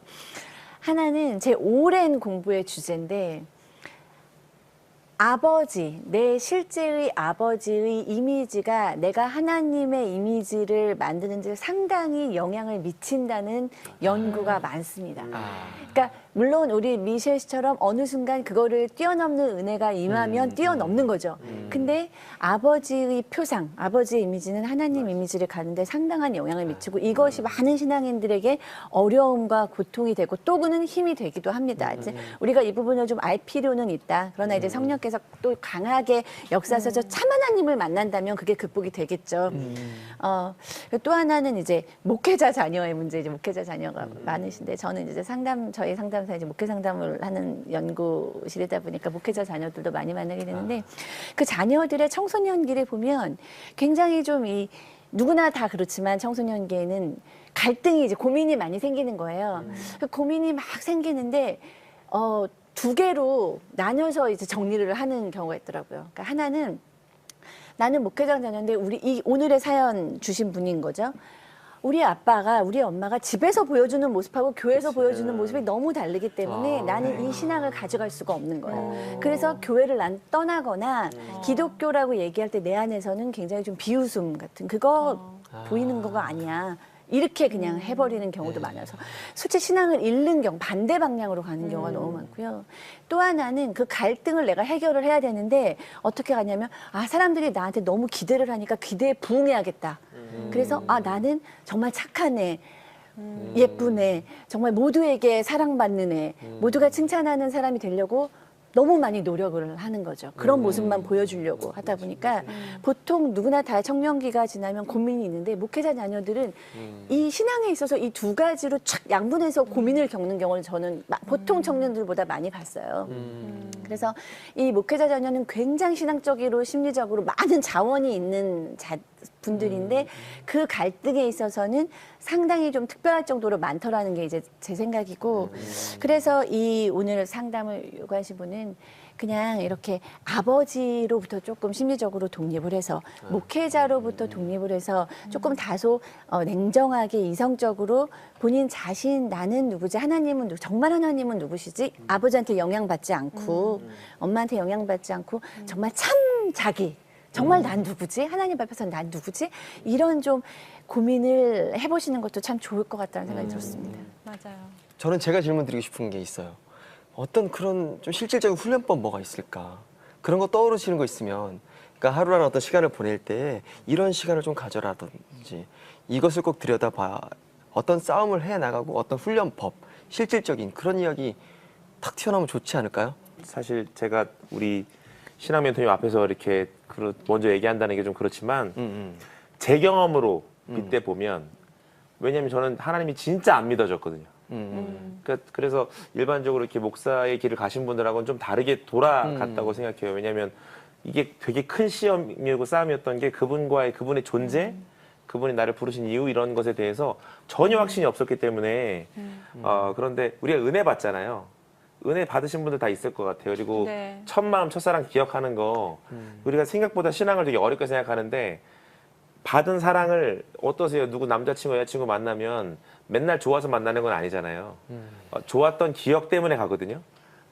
하나는 제 오랜 공부의 주제인데. 아버지, 내 실제의 아버지의 이미지가 내가 하나님의 이미지를 만드는 데 상당히 영향을 미친다는 연구가 많습니다. 그러니까 물론 우리 미셸 씨처럼 어느 순간 그거를 뛰어넘는 은혜가 임하면 뛰어넘는 거죠. 근데 아버지의 표상, 아버지의 이미지는 하나님 이미지를 가는데 상당한 영향을 미치고 이것이 많은 신앙인들에게 어려움과 고통이 되고 또는 힘이 되기도 합니다. 이제 우리가 이 부분을 좀 알 필요는 있다. 그러나 이제 성령께서 또 강하게 역사하셔서 참 하나님을 만난다면 그게 극복이 되겠죠. 또 하나는 이제 목회자 자녀의 문제, 이제 목회자 자녀가 많으신데 저는 이제 저희 상담 상담사 이제 목회 상담을 하는 연구실이다 보니까 목회자 자녀들도 많이 만나게 되는데 그 자녀들의 청소년기를 보면 굉장히 좀 이 누구나 다 그렇지만 청소년기에는 갈등이 이제 고민이 많이 생기는 거예요. 그 고민이 막 생기는데 두 개로 나눠서 이제 정리를 하는 경우가 있더라고요. 그러니까 하나는 나는 목회자 자녀인데 이 오늘의 사연 주신 분인 거죠. 우리 엄마가 집에서 보여주는 모습하고 교회에서 보여주는 모습이 너무 다르기 때문에 나는 이 신앙을 가져갈 수가 없는 거예요. 그래서 교회를 난 떠나거나 기독교라고 얘기할 때 내 안에서는 굉장히 좀 비웃음 같은 그거 보이는 거가 아니야. 이렇게 그냥 해버리는 경우도 많아서 실제 신앙을 잃는 경우 반대 방향으로 가는 경우가 너무 많고요. 또 하나는 그 갈등을 내가 해결을 해야 되는데 어떻게 가냐면 사람들이 나한테 너무 기대를 하니까 기대에 부응해야겠다. 그래서 나는 정말 착한 애, 예쁜 애, 정말 모두에게 사랑받는 애, 모두가 칭찬하는 사람이 되려고 너무 많이 노력을 하는 거죠. 그런 모습만 보여주려고 하다 보니까 보통 누구나 다 청년기가 지나면 고민이 있는데 목회자 자녀들은 이 신앙에 있어서 이 두 가지로 촥 양분해서 고민을 겪는 경우를 저는 보통 청년들보다 많이 봤어요. 그래서 이 목회자 자녀는 굉장히 신앙적으로 심리적으로 많은 자원이 있는 분들인데 그 갈등에 있어서는 상당히 좀 특별할 정도로 많더라는 게 이제 제 생각이고 그래서 이 오늘 상담을 요구하신 분은 그냥 이렇게 아버지로부터 조금 심리적으로 독립을 해서 목회자로부터 독립을 해서 조금 다소 냉정하게 이성적으로 본인 자신 나는 누구지 하나님은 정말 하나님은 누구시지 아버지한테 영향받지 않고 엄마한테 영향받지 않고 정말 참 자기 정말 난 누구지? 하나님 앞에서 난 누구지? 이런 좀 고민을 해보시는 것도 참 좋을 것 같다는 생각이 들었습니다. 맞아요. 저는 제가 질문 드리고 싶은 게 있어요. 어떤 그런 좀 실질적인 훈련법 뭐가 있을까? 그런 거 떠오르시는 거 있으면 그러니까 하루라는 어떤 시간을 보낼 때 이런 시간을 좀 가져라든지 이것을 꼭 들여다봐 어떤 싸움을 해나가고 어떤 훈련법 실질적인 그런 이야기 탁 튀어나오면 좋지 않을까요? 사실 제가 우리 신앙 멘토님 앞에서 이렇게 먼저 얘기한다는 게 좀 그렇지만 제 경험으로 빗대 보면 왜냐하면 저는 하나님이 진짜 안 믿어졌거든요. 그래서 일반적으로 이렇게 목사의 길을 가신 분들하고는 좀 다르게 돌아갔다고 생각해요. 왜냐하면 이게 되게 큰 시험이고 싸움이었던 게 그분의 존재, 그분이 나를 부르신 이유 이런 것에 대해서 전혀 확신이 없었기 때문에 그런데 우리가 은혜 받잖아요. 은혜 받으신 분들 다 있을 것 같아요. 그리고 네. 첫 마음, 첫사랑 기억하는 거 우리가 생각보다 신앙을 되게 어렵게 생각하는데 받은 사랑을 어떠세요? 누구 남자친구, 여자친구 만나면 맨날 좋아서 만나는 건 아니잖아요. 좋았던 기억 때문에 가거든요.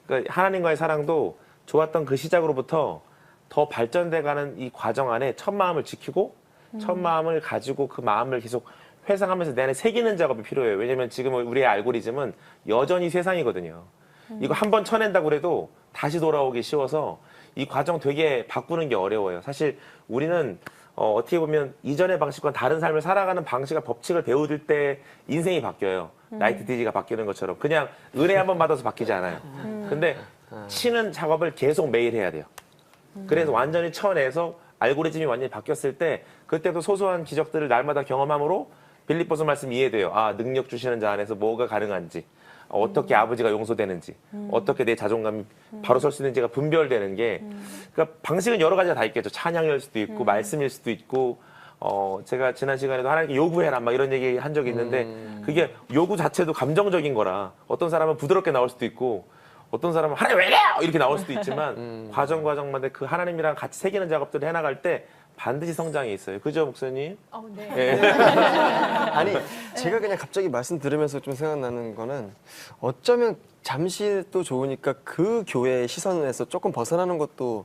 그러니까 하나님과의 사랑도 좋았던 그 시작으로부터 더 발전돼가는 이 과정 안에 첫 마음을 지키고 첫 마음을 가지고 그 마음을 계속 회상하면서 내 안에 새기는 작업이 필요해요. 왜냐면 지금 우리의 알고리즘은 여전히 세상이거든요. 이거 한번 쳐낸다고 그래도 다시 돌아오기 쉬워서 이 과정 되게 바꾸는 게 어려워요. 사실 우리는 어떻게 보면 이전의 방식과 다른 삶을 살아가는 방식과 법칙을 배울 때 인생이 바뀌어요. 나이트 디지가 바뀌는 것처럼 그냥 은혜 한번 받아서 바뀌지 않아요. 근데 치는 작업을 계속 매일 해야 돼요. 그래서 완전히 쳐내서 알고리즘이 완전히 바뀌었을 때 그때도 소소한 기적들을 날마다 경험함으로 빌립보서 말씀 이해돼요. 능력 주시는 자 안에서 뭐가 가능한지 어떻게 아버지가 용서되는지 어떻게 내 자존감이 바로 설 수 있는지가 분별되는 게 그러니까 방식은 여러 가지가 다 있겠죠. 찬양일 수도 있고 말씀일 수도 있고 제가 지난 시간에도 하나님께 요구해라 막 이런 얘기 한 적이 있는데 그게 요구 자체도 감정적인 거라 어떤 사람은 부드럽게 나올 수도 있고 어떤 사람은 하나님 왜 이래요? 이렇게 나올 수도 있지만 과정마다 그 하나님이랑 같이 새기는 작업들을 해나갈 때 반드시 성장이 있어요. 그죠, 목사님? 네. 예. 아니 제가 그냥 갑자기 말씀 들으면서 좀 생각나는 거는 어쩌면 잠시 또 좋으니까 그 교회의 시선에서 조금 벗어나는 것도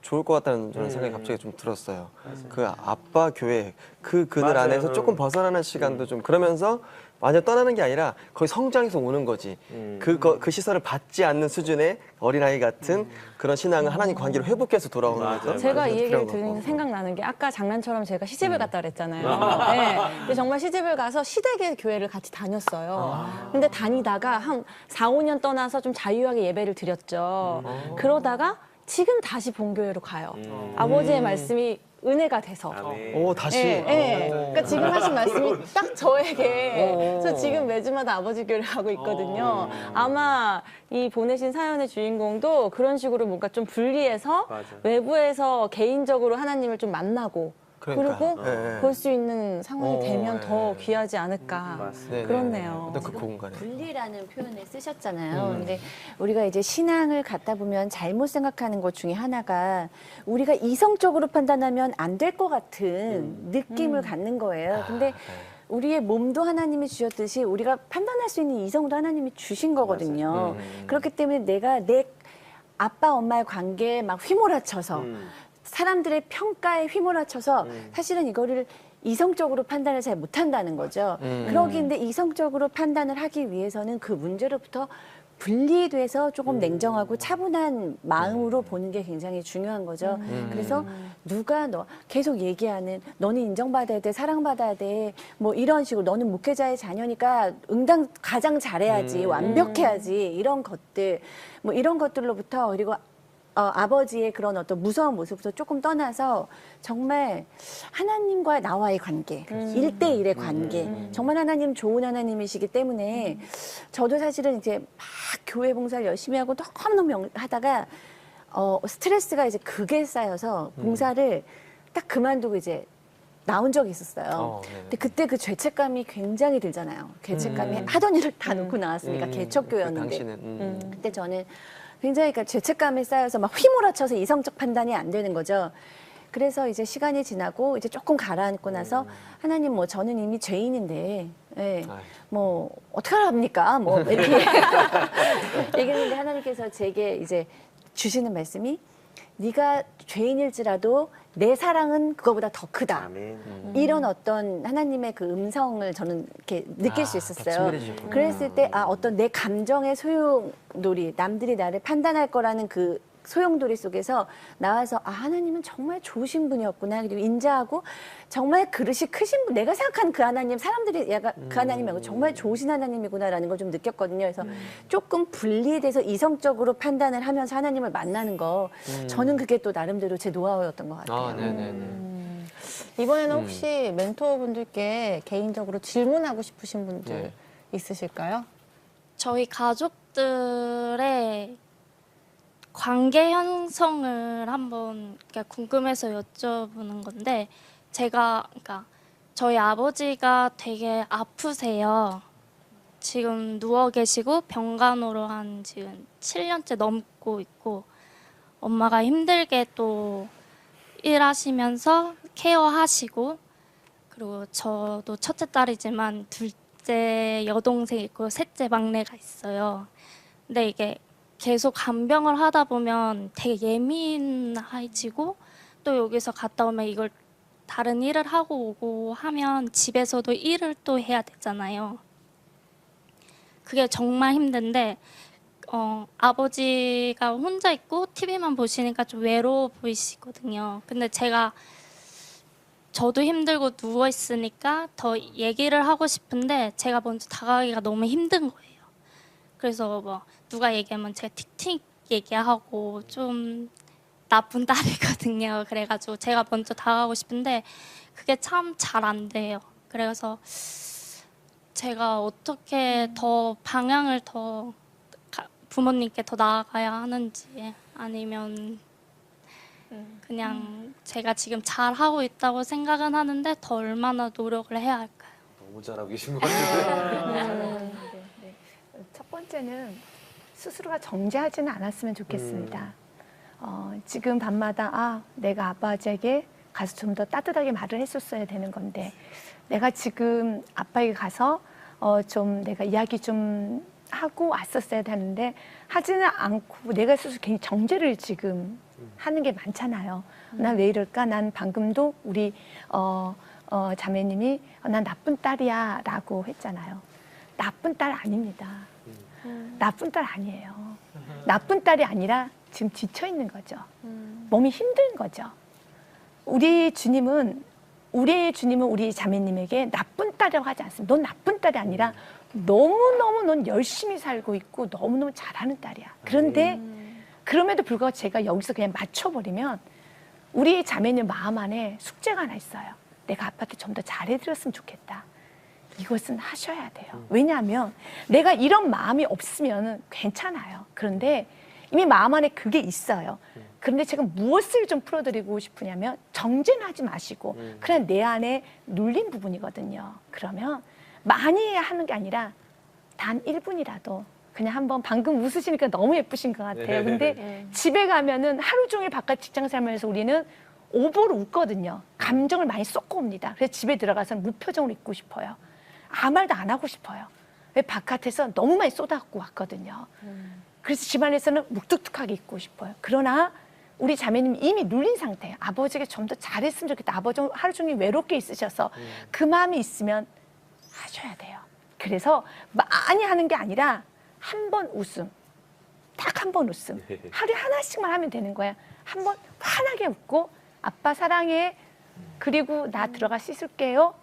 좋을 것 같다는 저는 생각이 갑자기 좀 들었어요. 그 아빠 교회 그 그늘 맞아요. 안에서 조금 벗어나는 시간도 좀 그러면서 완전 떠나는 게 아니라 거의 성장해서 오는 거지. 그 시선을 받지 않는 수준의 어린아이 같은 그런 신앙을 하나님 관계로 회복해서 돌아오는 거죠. 제가 이 얘기를 필요한 거고. 들으면서 생각나는 게 아까 장난처럼 제가 시집을 갔다 그랬잖아요. 네. 근데 정말 시집을 가서 시댁의 교회를 같이 다녔어요. 근데 다니다가 한 4, 5년 떠나서 좀 자유하게 예배를 드렸죠. 그러다가 지금 다시 본교회로 가요. 아버지의 말씀이 은혜가 돼서. 아멘. 오 다시. 예, 예. 그러니까 지금 하신 말씀이 딱 저에게 저 지금 매주마다 아버지 교회를 가고 있거든요. 아마 이 보내신 사연의 주인공도 그런 식으로 뭔가 좀 분리해서 맞아. 외부에서 개인적으로 하나님을 좀 만나고 그러니까. 그리고 네. 볼 수 있는 상황이 되면 네. 더 귀하지 않을까. 맞습니다. 네네. 그렇네요. 어떤 그 공간에. 분리라는 표현을 쓰셨잖아요. 근데 우리가 이제 신앙을 갖다 보면 잘못 생각하는 것 중에 하나가 우리가 이성적으로 판단하면 안 될 것 같은 느낌을 갖는 거예요. 근데 우리의 몸도 하나님이 주셨듯이 우리가 판단할 수 있는 이성도 하나님이 주신 거거든요. 그렇기 때문에 내가 내 아빠 엄마의 관계에 막 휘몰아쳐서 사람들의 평가에 휘몰아쳐서 사실은 이거를 이성적으로 판단을 잘 못한다는 거죠. 그러기인데 이성적으로 판단을 하기 위해서는 그 문제로부터 분리돼서 조금 냉정하고 차분한 마음으로 보는 게 굉장히 중요한 거죠. 그래서 누가 너 계속 얘기하는 너는 인정받아야 돼, 사랑받아야 돼, 뭐 이런 식으로 너는 목회자의 자녀니까 응당 가장 잘해야지, 완벽해야지 이런 것들, 뭐 이런 것들로부터 그리고 아버지의 그런 어떤 무서운 모습부터 조금 떠나서 정말 하나님과 나와의 관계, 1대1의 관계, 정말 하나님 좋은 하나님이시기 때문에 저도 사실은 이제 막 교회 봉사를 열심히 하고 너무너무 하다가 스트레스가 이제 극에 쌓여서 봉사를 딱 그만두고 이제 나온 적이 있었어요. 근데 그때 그 죄책감이 굉장히 들잖아요. 죄책감이 하던 일을 다 놓고 나왔으니까 개척교회였는데. 당신은. 그때 저는 굉장히 그러니까 죄책감에 쌓여서 막 휘몰아쳐서 이성적 판단이 안 되는 거죠. 그래서 이제 시간이 지나고 이제 조금 가라앉고 나서 하나님 뭐 저는 이미 죄인인데 예, 뭐 어떡합니까? 뭐 이렇게 얘기했는데 하나님께서 제게 이제 주시는 말씀이 네가 죄인일지라도 내 사랑은 그거보다 더 크다. 이런 어떤 하나님의 그 음성을 저는 이렇게 느낄 수 있었어요. 그랬을 때 어떤 내 감정의 소용돌이, 남들이 나를 판단할 거라는 그 소용돌이 속에서 나와서 하나님은 정말 좋으신 분이었구나. 그리고 인자하고 정말 그릇이 크신 분, 내가 생각하는 그 하나님, 사람들이 그 하나님 말고 정말 좋으신 하나님이구나라는 걸 좀 느꼈거든요. 그래서 조금 분리돼서 이성적으로 판단을 하면서 하나님을 만나는 거, 저는 그게 또 나름대로 제 노하우였던 것 같아요. 네네네. 이번에는 혹시 멘토분들께 개인적으로 질문하고 싶으신 분들 있으실까요? 저희 가족들의 관계 형성을 한번 궁금해서 여쭤보는 건데 그러니까 저희 아버지가 되게 아프세요. 지금 누워 계시고 병간호로 한 지금 7년째 넘고 있고 엄마가 힘들게 또 일하시면서 케어하시고 그리고 저도 첫째 딸이지만 둘째 여동생 있고 셋째 막내가 있어요. 근데 이게 계속 간병을 하다 보면 되게 예민해지고 또 여기서 갔다 오면 이걸 다른 일을 하고 오고 하면 집에서도 일을 또 해야 되잖아요. 그게 정말 힘든데 아버지가 혼자 있고 TV만 보시니까 좀 외로워 보이시거든요. 근데 저도 힘들고 누워 있으니까 더 얘기를 하고 싶은데 제가 먼저 다가가기가 너무 힘든 거예요. 그래서 뭐 누가 얘기하면 제가 틱틱 얘기하고 좀 나쁜 딸이거든요. 그래가지고 제가 먼저 다가가고 싶은데 그게 참 잘 안 돼요. 그래서 제가 어떻게 더 방향을 더 부모님께 더 나아가야 하는지 아니면 그냥 제가 지금 잘하고 있다고 생각은 하는데 더 얼마나 노력을 해야 할까요? 너무 잘하고 계신 것 같아요. 첫 번째는 스스로가 정죄하지는 않았으면 좋겠습니다. 지금 밤마다 내가 아빠에게 가서 좀 더 따뜻하게 말을 했었어야 되는 건데 내가 지금 아빠에게 가서 좀 내가 이야기 좀 하고 왔었어야 되는데 하지는 않고 내가 스스로 괜히 정죄를 지금 하는 게 많잖아요. 난 왜 이럴까? 난 방금도 우리 자매님이 난 나쁜 딸이야 라고 했잖아요. 나쁜 딸 아닙니다. 나쁜 딸 아니에요. 나쁜 딸이 아니라 지금 지쳐 있는 거죠. 몸이 힘든 거죠. 우리 주님은 우리 자매님에게 나쁜 딸이라고 하지 않습니다. 넌 나쁜 딸이 아니라 너무너무 넌 열심히 살고 있고 너무너무 잘하는 딸이야. 그런데 그럼에도 불구하고 제가 여기서 그냥 맞춰버리면 우리 자매님 마음 안에 숙제가 하나 있어요. 내가 아빠한테 좀 더 잘해드렸으면 좋겠다. 이것은 하셔야 돼요. 왜냐하면 내가 이런 마음이 없으면 괜찮아요. 그런데 이미 마음 안에 그게 있어요. 그런데 제가 무엇을 좀 풀어드리고 싶으냐면 정죄는 하지 마시고 그냥 내 안에 눌린 부분이거든요. 그러면 많이 하는 게 아니라 단 1분이라도 그냥 한번 방금 웃으시니까 너무 예쁘신 것 같아요. 근데 집에 가면은 하루 종일 바깥 직장 살면서 우리는 오버로 웃거든요. 감정을 많이 쏟고 옵니다. 그래서 집에 들어가서는 무표정으로 있고 싶어요. 아무 말도 안 하고 싶어요. 왜 바깥에서 너무 많이 쏟아갖고 왔거든요. 그래서 집안에서는 묵뚝뚝하게 있고 싶어요. 그러나 우리 자매님 이미 눌린 상태예요. 아버지에게 좀 더 잘했으면 좋겠다. 아버지 하루 종일 외롭게 있으셔서 그 마음이 있으면 하셔야 돼요. 그래서 많이 하는 게 아니라 한 번 웃음, 딱 한 번 웃음. 하루에 하나씩만 하면 되는 거야. 한 번 환하게 웃고 아빠 사랑해. 그리고 나 들어가 씻을게요.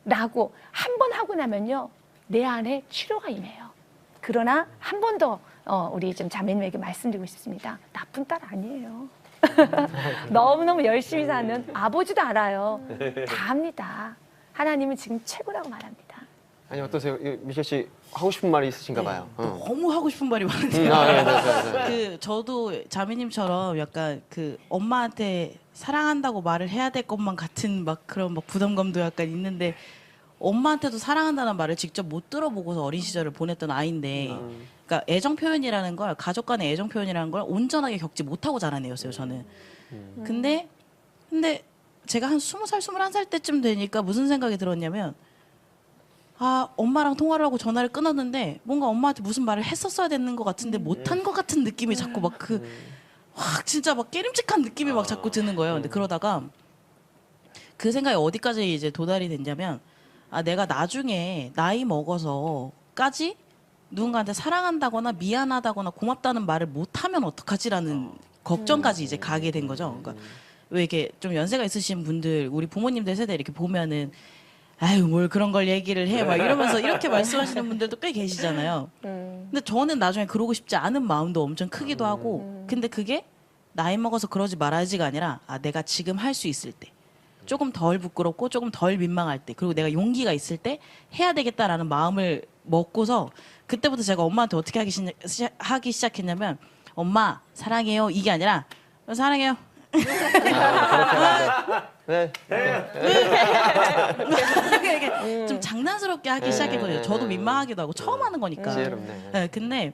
라고 한 번 하고 나면요. 내 안에 치료가 임해요. 그러나 한 번 더 우리 좀 자매님에게 말씀드리고 싶습니다. 나쁜 딸 아니에요. 너무너무 열심히 사는 아버지도 알아요. 다 합니다. 하나님은 지금 최고라고 말합니다. 아니 어떠세요? 미셸 씨 하고 싶은 말이 있으신가 봐요. 너무 하고 싶은 말이 많은데요. 그 저도 자매님처럼 약간 그 엄마한테 사랑한다고 말을 해야 될 것만 같은 막 그런 막 부담감도 약간 있는데 엄마한테도 사랑한다는 말을 직접 못 들어보고서 어린 시절을 보냈던 아이인데, 그러니까 애정 표현이라는 걸 가족 간의 애정 표현이라는 걸 온전하게 겪지 못하고 자란 애였어요 저는. 근데 제가 한 20살, 21살 때쯤 되니까 무슨 생각이 들었냐면, 아, 엄마랑 통화를 하고 전화를 끊었는데 뭔가 엄마한테 무슨 말을 했었어야 되는 것 같은데 못한 것 같은 느낌이 자꾸 막 확 진짜 막 깨림직한 느낌이 막 자꾸 드는 거예요. 근데 그러다가 그 생각이 어디까지 이제 도달이 됐냐면, 아, 내가 나중에 나이 먹어서까지 누군가한테 사랑한다거나 미안하다거나 고맙다는 말을 못하면 어떡하지라는 걱정까지 이제 가게 된 거죠. 그러니까 왜 이렇게 좀 연세가 있으신 분들, 우리 부모님들 세대 이렇게 보면은 아유 뭘 그런 걸 얘기를 해 막 이러면서 이렇게 말씀하시는 분들도 꽤 계시잖아요. 근데 저는 나중에 그러고 싶지 않은 마음도 엄청 크기도 하고, 근데 그게 나이 먹어서 그러지 말아야지가 아니라, 아, 내가 지금 할 수 있을 때, 조금 덜 부끄럽고 조금 덜 민망할 때, 그리고 내가 용기가 있을 때 해야 되겠다라는 마음을 먹고서 그때부터 제가 엄마한테 어떻게 하기 시작했냐면, 엄마 사랑해요 이게 아니라 사랑해요. 네. 이렇게 좀 장난스럽게 하기 시작했거든요. 저도 민망하기도 하고 처음 하는 거니까. 네, 근데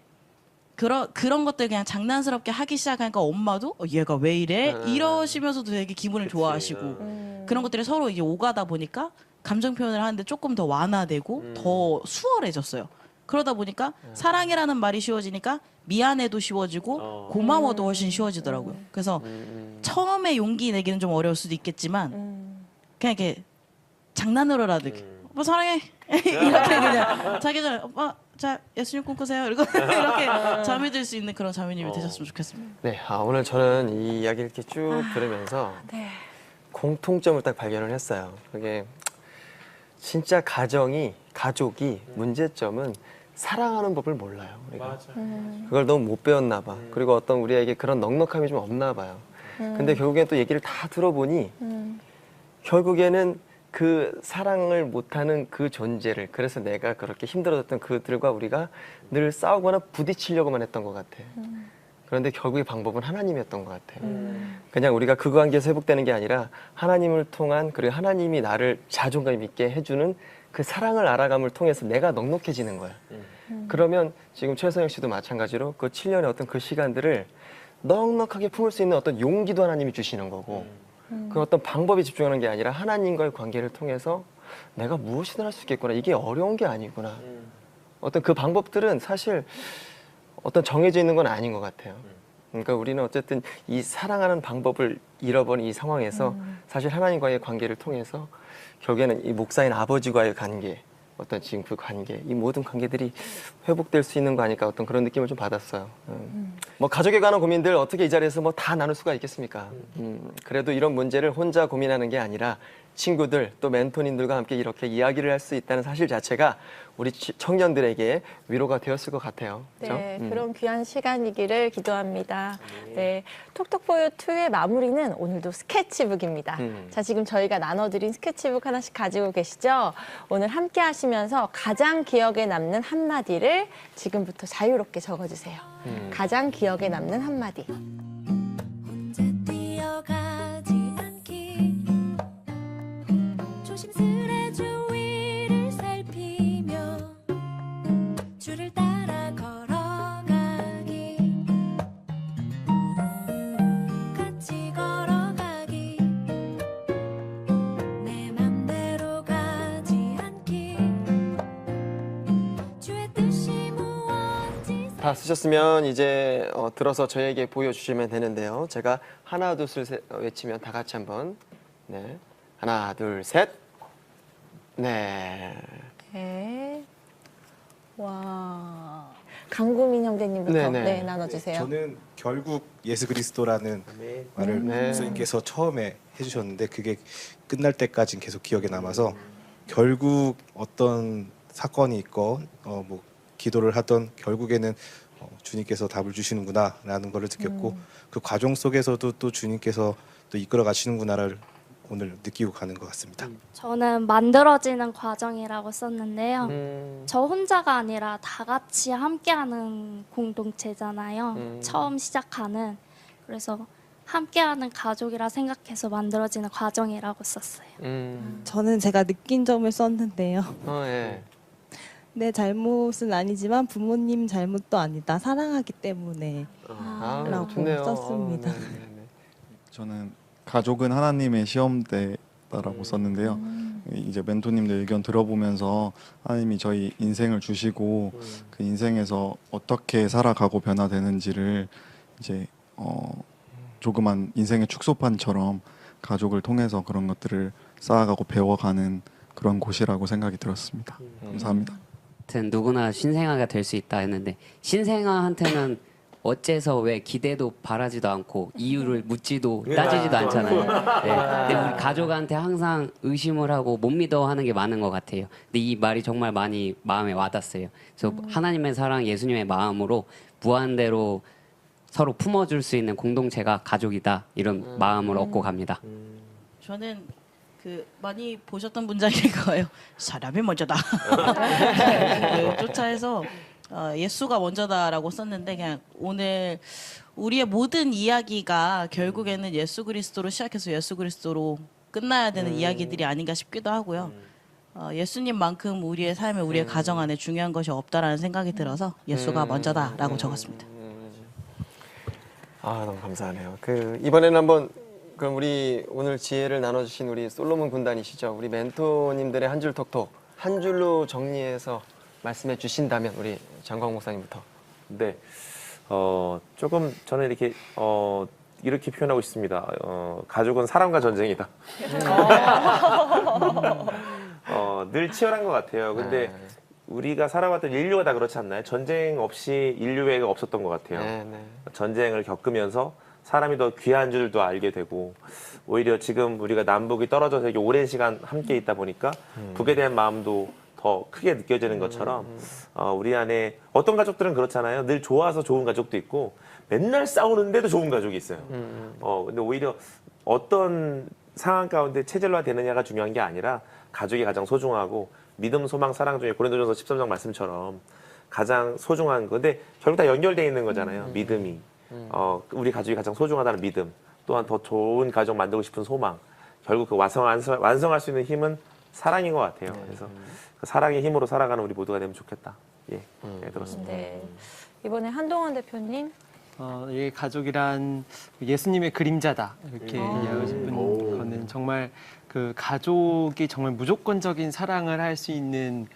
그런 것들 그냥 장난스럽게 하기 시작하니까 엄마도 얘가 왜 이래? 이러시면서도 되게 기분을 좋아하시고, 그런 것들이 서로 이제 오가다 보니까 감정 표현을 하는데 조금 더 완화되고 더 수월해졌어요. 그러다 보니까 사랑이라는 말이 쉬워지니까 미안해도 쉬워지고 고마워도 훨씬 쉬워지더라고요. 그래서 처음에 용기 내기는 좀 어려울 수도 있겠지만 그냥 이렇게 장난으로라도 이렇게 오빠 사랑해 이렇게 그냥 자기 전에 오빠 자 예수님 꿈꾸세요 이렇게 잠이 들 수 있는 그런 자매님이 되셨으면 좋겠습니다. 네, 오늘 저는 이 이야기를 이렇게 쭉 들으면서 공통점을 딱 발견을 했어요. 그게 진짜 가족이 문제점은 사랑하는 법을 몰라요. 우리가. 그걸 너무 못 배웠나 봐. 그리고 어떤 우리에게 그런 넉넉함이 좀 없나 봐요. 근데 결국엔 또 얘기를 다 들어보니 결국에는 그 사랑을 못하는 그 존재를, 그래서 내가 그렇게 힘들어졌던 그들과 우리가 늘 싸우거나 부딪히려고만 했던 것 같아. 그런데 결국의 방법은 하나님이었던 것 같아요. 그냥 우리가 그 관계에서 회복되는 게 아니라 하나님을 통한, 그리고 하나님이 나를 자존감 있게 해주는 그 사랑을 알아감을 통해서 내가 넉넉해지는 거야. 그러면 지금 최서영 씨도 마찬가지로 그 7년의 어떤 그 시간들을 넉넉하게 품을 수 있는 어떤 용기도 하나님이 주시는 거고, 그 어떤 방법에 집중하는 게 아니라 하나님과의 관계를 통해서 내가 무엇이든 할 수 있겠구나, 이게 어려운 게 아니구나. 어떤 그 방법들은 사실 어떤 정해져 있는 건 아닌 것 같아요. 그러니까 우리는 어쨌든 이 사랑하는 방법을 잃어버린 이 상황에서 사실 하나님과의 관계를 통해서 결국에는 이 목사인 아버지와의 관계, 어떤 지금 그 관계, 이 모든 관계들이 회복될 수 있는 거 아닐까, 어떤 그런 느낌을 좀 받았어요. 뭐 가족에 관한 고민들 어떻게 이 자리에서 뭐 다 나눌 수가 있겠습니까? 그래도 이런 문제를 혼자 고민하는 게 아니라 친구들 또 멘토님들과 함께 이렇게 이야기를 할 수 있다는 사실 자체가 우리 청년들에게 위로가 되었을 것 같아요. 그렇죠? 네, 그런 귀한 시간이기를 기도합니다. 네, 톡톡포유2의 마무리는 오늘도 스케치북입니다. 자, 지금 저희가 나눠드린 스케치북 하나씩 가지고 계시죠? 오늘 함께 하시면서 가장 기억에 남는 한마디를 지금부터 자유롭게 적어주세요. 가장 기억에 남는 한마디. 혼자 뛰어가지 않기 조심스레 주위를 살피며 줄을 따라 걸어가기 같이 걸어가기 내 맘대로 가지 않기 주의 뜻이 무엇인지 다 쓰셨으면 이제 들어서 저에게 보여주시면 되는데요. 제가 하나, 둘, 셋 외치면 다 같이 한번. 네. 하나, 둘, 셋. 네. 네. 와. 강구민 형제님부터 네네. 네, 나눠주세요. 저는 결국 예수 그리스도라는 말을 목사님께서 처음에 해주셨는데 그게 끝날 때까지는 계속 기억에 남아서 결국 어떤 사건이 있건 뭐 기도를 하던 결국에는 주님께서 답을 주시는구나라는 걸 느꼈고 그 과정 속에서도 또 주님께서 또 이끌어 가시는구나를 오늘 느끼고 가는 것 같습니다. 저는 만들어지는 과정이라고 썼는데요. 저 혼자가 아니라 다 같이 함께하는 공동체잖아요. 처음 시작하는. 그래서 함께하는 가족이라 생각해서 만들어지는 과정이라고 썼어요. 저는 제가 느낀 점을 썼는데요. 예. 내 잘못은 아니지만 부모님 잘못도 아니다. 사랑하기 때문에 라고 좋네요. 썼습니다. 저는 가족은 하나님의 시험대다라고 썼는데요. 이제 멘토님들 의견 들어보면서 하나님이 저희 인생을 주시고 그 인생에서 어떻게 살아가고 변화되는지를 이제 조그만 인생의 축소판처럼 가족을 통해서 그런 것들을 쌓아가고 배워가는 그런 곳이라고 생각이 들었습니다. 감사합니다. 하여튼 누구나 신생아가 될 수 있다 했는데 신생아한테는 어째서 왜 기대도 바라지도 않고 이유를 묻지도 따지지도 않잖아요. 네. 근데 우리 가족한테 항상 의심을 하고 못 믿어 하는 게 많은 것 같아요. 근데 이 말이 정말 많이 마음에 와닿았어요. 그래서 하나님의 사랑, 예수님의 마음으로 무한대로 서로 품어줄 수 있는 공동체가 가족이다 이런 마음을 얻고 갑니다. 저는 그 많이 보셨던 문장일 거예요. 사람이 먼저다. 쫓아해서 예수가 먼저다라고 썼는데 그냥 오늘 우리의 모든 이야기가 결국에는 예수 그리스도로 시작해서 예수 그리스도로 끝나야 되는 이야기들이 아닌가 싶기도 하고요. 예수님만큼 우리의 삶에 우리의 가정 안에 중요한 것이 없다라는 생각이 들어서 예수가 먼저다라고 적었습니다. 아, 너무 감사하네요. 이번에는 한번 그럼 우리 오늘 지혜를 나눠주신 우리 솔로몬 군단이시죠. 우리 멘토님들의 한 줄 톡톡 한 줄로 정리해서 말씀해 주신다면 우리 장광 목사님부터. 네, 조금 저는 이렇게 표현하고 있습니다. 가족은 사람과 전쟁이다. 늘 치열한 것 같아요. 근데 우리가 살아왔던 인류가 다 그렇지 않나요? 전쟁 없이 인류애가 없었던 것 같아요. 전쟁을 겪으면서 사람이 더 귀한 줄도 알게 되고 오히려 지금 우리가 남북이 떨어져서 이렇게 오랜 시간 함께 있다 보니까 북에 대한 마음도 더 크게 느껴지는 것처럼 우리 안에 어떤 가족들은 그렇잖아요. 늘 좋아서 좋은 가족도 있고 맨날 싸우는데도 좋은 가족이 있어요. 근데 오히려 어떤 상황 가운데 체질화 되느냐가 중요한 게 아니라 가족이 가장 소중하고 믿음, 소망, 사랑 중에 고린도전서 13장 말씀처럼 가장 소중한 건데 결국 다 연결되어 있는 거잖아요. 믿음이. 우리 가족이 가장 소중하다는 믿음, 또한 더 좋은 가족 만들고 싶은 소망, 결국 그 완성할 수 있는 힘은 사랑인 것 같아요. 그래서 그 사랑의 힘으로 살아가는 우리 모두가 되면 좋겠다. 예, 들었습니다. 네. 이번에 한동원 대표님. 이 가족이란 예수님의 그림자다 이렇게 이야기하고 싶은 거는 정말 그 가족이 정말 무조건적인 사랑을 할 수 있는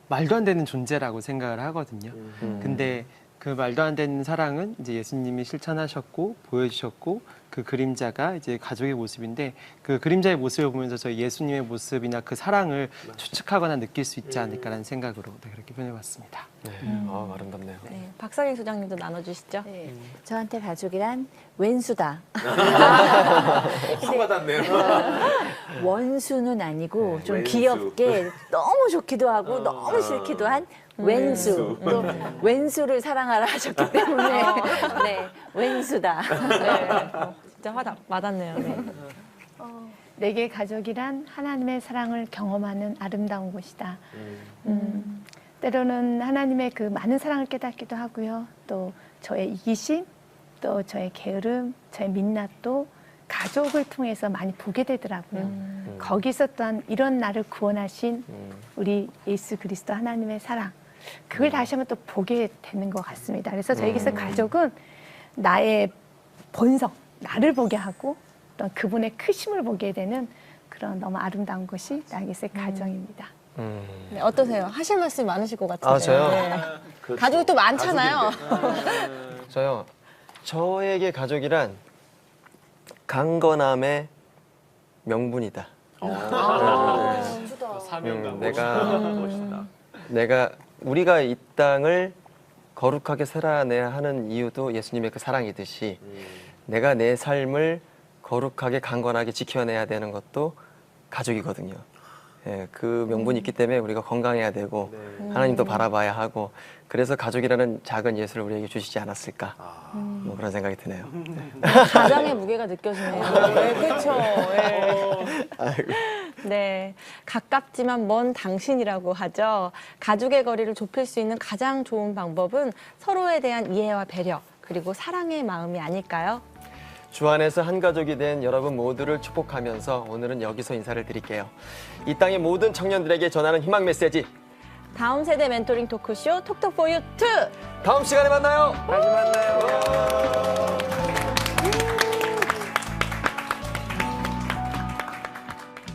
말도 안 되는 존재라고 생각을 하거든요. 근데 그 말도 안 되는 사랑은 이제 예수님이 실천하셨고 보여주셨고 그 그림자가 이제 가족의 모습인데 그 그림자의 모습을 보면서 저희 예수님의 모습이나 그 사랑을 추측하거나 느낄 수 있지 않을까라는 생각으로 그렇게 표현해봤습니다. 아름답네요. 네, 박상희 소장님도 나눠주시죠. 네. 저한테 가족이란 왼수다. 확 와닿네요. 원수는 아니고 좀 왼수. 귀엽게 너무 좋기도 하고 너무 싫기도 한 왼수. 또 왼수를 사랑하라 하셨기 때문에 네, 왼수다. 네. 진짜 와닿네요. 네. 내게 가족이란 하나님의 사랑을 경험하는 아름다운 곳이다. 때로는 하나님의 그 많은 사랑을 깨닫기도 하고요. 또 저의 이기심, 또 저의 게으름, 저의 민낯도 가족을 통해서 많이 보게 되더라고요. 거기서 또한 이런 나를 구원하신 우리 예수 그리스도 하나님의 사랑, 그걸 다시 한번 또 보게 되는 것 같습니다. 그래서 저에게서 가족은 나의 본성, 나를 보게 하고 또 그분의 크심을 보게 되는 그런 너무 아름다운 곳이 나에게서의 가정입니다. 네, 어떠세요? 하실 말씀 많으실 것 같은데. 아, 저요? 네. 가족이 또 많잖아요. 저요. 저에게 가족이란 강건함의 명분이다. 내가 우리가 이 땅을 거룩하게 살아내야 하는 이유도 예수님의 그 사랑이듯이 내가 내 삶을 거룩하게 강건하게 지켜내야 되는 것도 가족이거든요. 예, 그 명분이 있기 때문에 우리가 건강해야 되고 하나님도 바라봐야 하고 그래서 가족이라는 작은 예수를 우리에게 주시지 않았을까 뭐 그런 생각이 드네요. 가장의 무게가 느껴지네요. 네, 그렇죠. 네. 네, 가깝지만 먼 당신이라고 하죠. 가족의 거리를 좁힐 수 있는 가장 좋은 방법은 서로에 대한 이해와 배려 그리고 사랑의 마음이 아닐까요? 주 안에서 한 가족이 된 여러분 모두를 축복하면서 오늘은 여기서 인사를 드릴게요. 이 땅의 모든 청년들에게 전하는 희망 메시지. 다음 세대 멘토링 토크쇼 톡톡포유 2. 다음 시간에 만나요. 다시 만나요.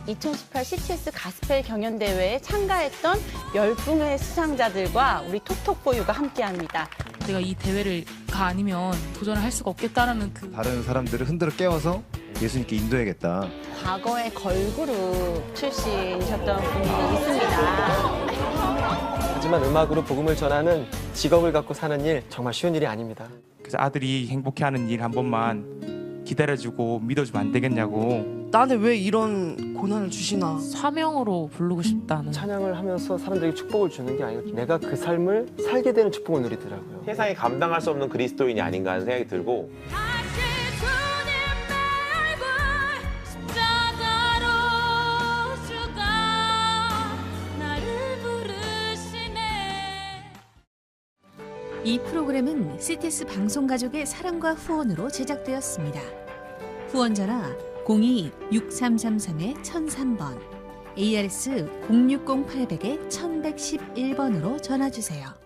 2018 CTS 가스펠 경연대회에 참가했던 10분의 수상자들과 우리 톡톡보유가 함께합니다. 내가 이 대회가 아니면 도전을 할 수가 없겠다라는 그 다른 사람들을 흔들어 깨워서 예수님께 인도해야겠다. 과거에 걸그룹 출신이셨던 분이 있습니다. 하지만 음악으로 복음을 전하는 직업을 갖고 사는 일 정말 쉬운 일이 아닙니다. 그래서 아들이 행복해하는 일 한 번만 기다려주고 믿어주면 안 되겠냐고. 나한테 왜 이런 고난을 주시나. 사명으로 부르고 싶다는. 찬양을 하면서 사람들에게 축복을 주는 게 아니라 내가 그 삶을 살게 되는 축복을 누리더라고요. 세상이 감당할 수 없는 그리스도인이 아닌가 하는 생각이 들고 이 프로그램은 CTS 방송가족의 사랑과 후원으로 제작되었습니다. 후원전화 02-6333-1003번, ARS 060-800-1111번으로 전화주세요.